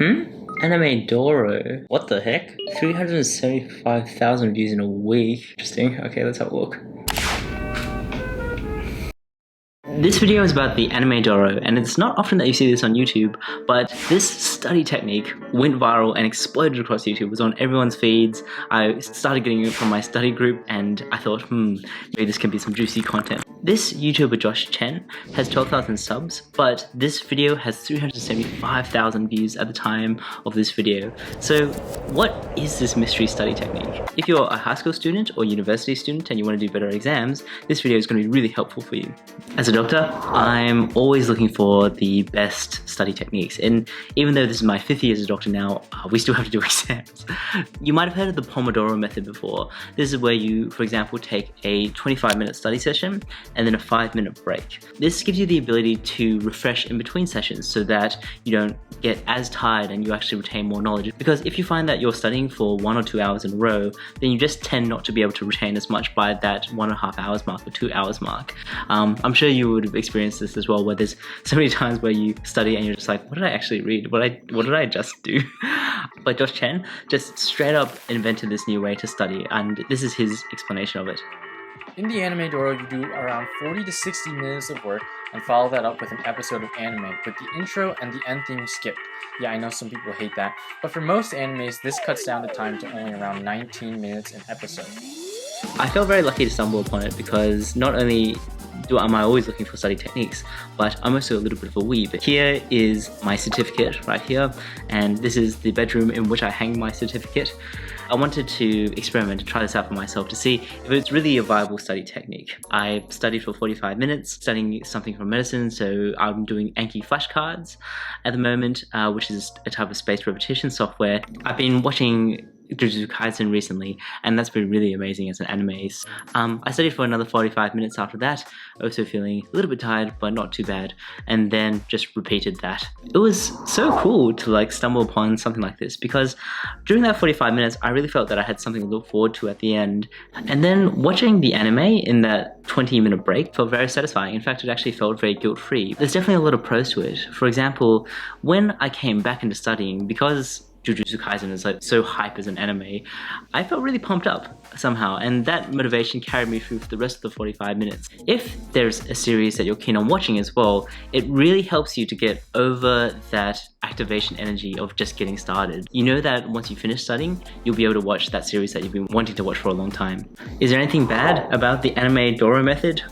Animedoro. What the heck? 375,000 views in a week. Interesting. Okay, let's have a look. This video is about the Animedoro, and it's not often that you see this on YouTube, but this study technique went viral and exploded across YouTube. It was on everyone's feeds. I started getting it from my study group, and I thought, maybe this can be some juicy content. This YouTuber Chen has 12,000 subs, but this video has 375,000 views at the time of this video. So what is this mystery study technique? If you're a high school student or university student and you want to do better exams, this video is going to be really helpful for you. As a doctor, I'm always looking for the best study techniques, and even though this is my 5th year as a doctor now, we still have to do exams. You might have heard of the pomodoro method before. This is where you, for example, take a 25-minute study session and then a 5-minute break. This gives you the ability to refresh in between sessions so that you don't get as tired and you actually retain more knowledge. Because if you find that you're studying for 1 or 2 hours in a row, then you just tend not to be able to retain as much by that 1.5 hours mark or 2 hours mark. I'm sure you would have experienced this as well, where there's so many times where you study and you're just like, what did I actually read? What did I just do? But Chen just straight up invented this new way to study, and this is his explanation of it. In the Animedoro, you do around 40 to 60 minutes of work and follow that up with an episode of anime, with the intro and the end theme skipped. Yeah, I know some people hate that, but for most animes, this cuts down the time to only around 19 minutes an episode. I felt very lucky to stumble upon it because not only am I always looking for study techniques, but I'm also a little bit of a weeb. Here is my certificate right here, and this is the bedroom in which I hang my certificate. I wanted to experiment and try this out for myself to see if it's really a viable study technique. I studied for 45 minutes, studying something from medicine, so I'm doing Anki flashcards at the moment, which is a type of spaced repetition software. I've been watching Jujutsu Kaisen recently, and that's been really amazing as an anime. I studied for another 45 minutes after that, also feeling a little bit tired, but not too bad, and then just repeated that. It was so cool to stumble upon something like this, because during that 45 minutes, I really felt that I had something to look forward to at the end. And then watching the anime in that 20-minute break felt very satisfying. In fact, it actually felt very guilt-free. There's definitely a lot of pros to it. For example, when I came back into studying, because Jujutsu Kaisen is so hype as an anime, I felt really pumped up somehow, and that motivation carried me through for the rest of the 45 minutes. If there's a series that you're keen on watching as well, it really helps you to get over that activation energy of just getting started. You know that once you finish studying, you'll be able to watch that series that you've been wanting to watch for a long time. Is there anything bad about the Animedoro method?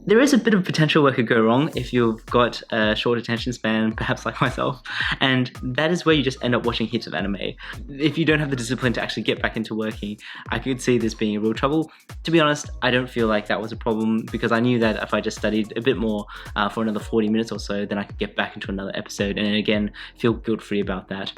There is a bit of potential where it could go wrong if you've got a short attention span, perhaps like myself, and that is where you just end up watching heaps of anime. If you don't have the discipline to actually get back into working, I could see this being a real trouble. To be honest, I don't feel like that was a problem, because I knew that if I just studied a bit more for another 40 minutes or so, then I could get back into another episode and then again feel guilt-free about that.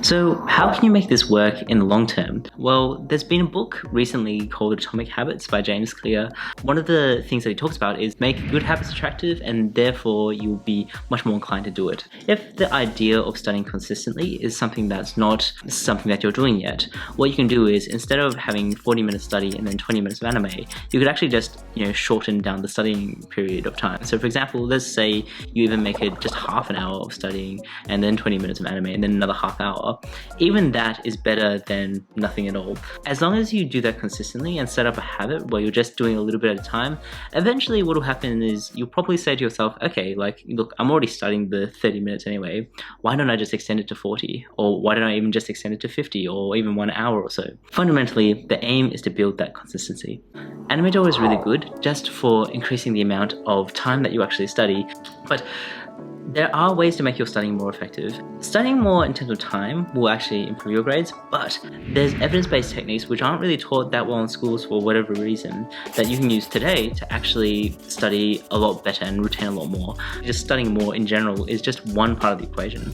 So how can you make this work in the long term? Well, there's been a book recently called Atomic Habits by James Clear. One of the things that he talks about is make good habits attractive, and therefore you'll be much more inclined to do it. If the idea of studying consistently is something that's not something that you're doing yet, what you can do is, instead of having 40 minutes study and then 20 minutes of anime, you could actually just shorten down the studying period of time. So for example, let's say you even make it just half an hour of studying and then 20 minutes of anime and then another half hour. Even that is better than nothing at all. As long as you do that consistently and set up a habit where you're just doing a little bit at a time, eventually what will happen is you'll probably say to yourself, okay, look, I'm already studying the 30 minutes anyway, why don't I just extend it to 40? Or why don't I even just extend it to 50 or even 1 hour or so? Fundamentally, the aim is to build that consistency. Animedoro is really good just for increasing the amount of time that you actually study, but there are ways to make your studying more effective. Studying more in terms of time will actually improve your grades, but there's evidence-based techniques which aren't really taught that well in schools for whatever reason that you can use today to actually study a lot better and retain a lot more. Just studying more in general is just one part of the equation.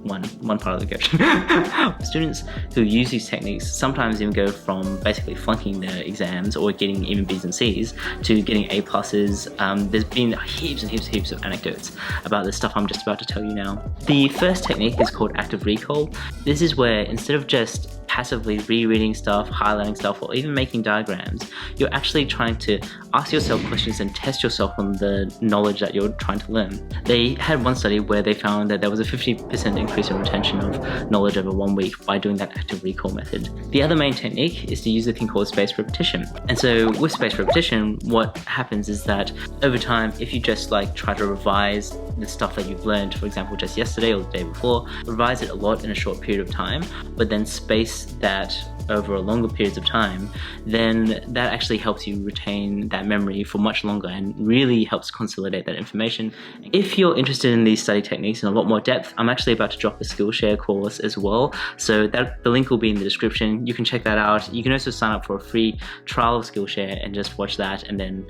One part of the equation. Students who use these techniques sometimes even go from basically flunking their exams or getting even B's and C's to getting A+. There's been heaps and heaps of anecdotes about this stuff I'm just about to tell you now. The first technique is called active recall. This is where, instead of just passively rereading stuff, highlighting stuff, or even making diagrams. You're actually trying to ask yourself questions and test yourself on the knowledge that you're trying to learn. They had one study where they found that there was a 50% increase in retention of knowledge over 1 week by doing that active recall method. The other main technique is to use a thing called spaced repetition. And so with spaced repetition, what happens is that over time, if you just try to revise the stuff that you've learned, for example, just yesterday or the day before, revise it a lot in a short period of time, but then space that over longer periods of time, then that actually helps you retain that memory for much longer and really helps consolidate that information. If you're interested in these study techniques in a lot more depth, I'm actually about to drop a Skillshare course as well. So the link will be in the description. You can check that out. You can also sign up for a free trial of Skillshare and just watch that and then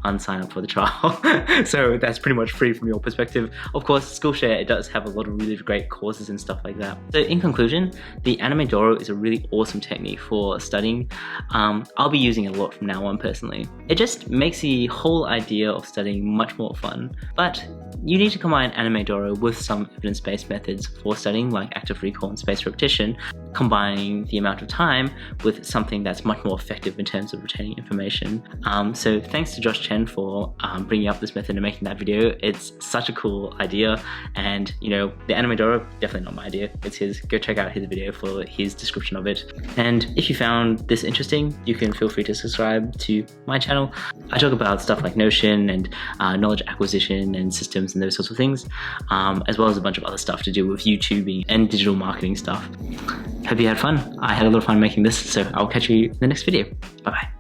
unsign up for the trial. So that's pretty much free from your perspective. Of course, Skillshare, it does have a lot of really great courses and stuff like that. So in conclusion, the Animedoro is a really awesome technique for studying. I'll be using it a lot from now on personally. It just makes the whole idea of studying much more fun, but you need to combine Animedoro with some evidence-based methods for studying like active recall and spaced repetition, combining the amount of time with something that's much more effective in terms of retaining information. So thanks to Josh Chen for bringing up this method and making that video. It's such a cool idea, and the Animedoro, definitely not my idea, it's his. Go check out his video for his description of it. And if you found this interesting, you can feel free to subscribe to my channel. I talk about stuff like Notion and knowledge acquisition and systems and those sorts of things, as well as a bunch of other stuff to do with YouTubing and digital marketing stuff. Hope you had fun. I had a lot of fun making this, so I'll catch you in the next video. Bye bye.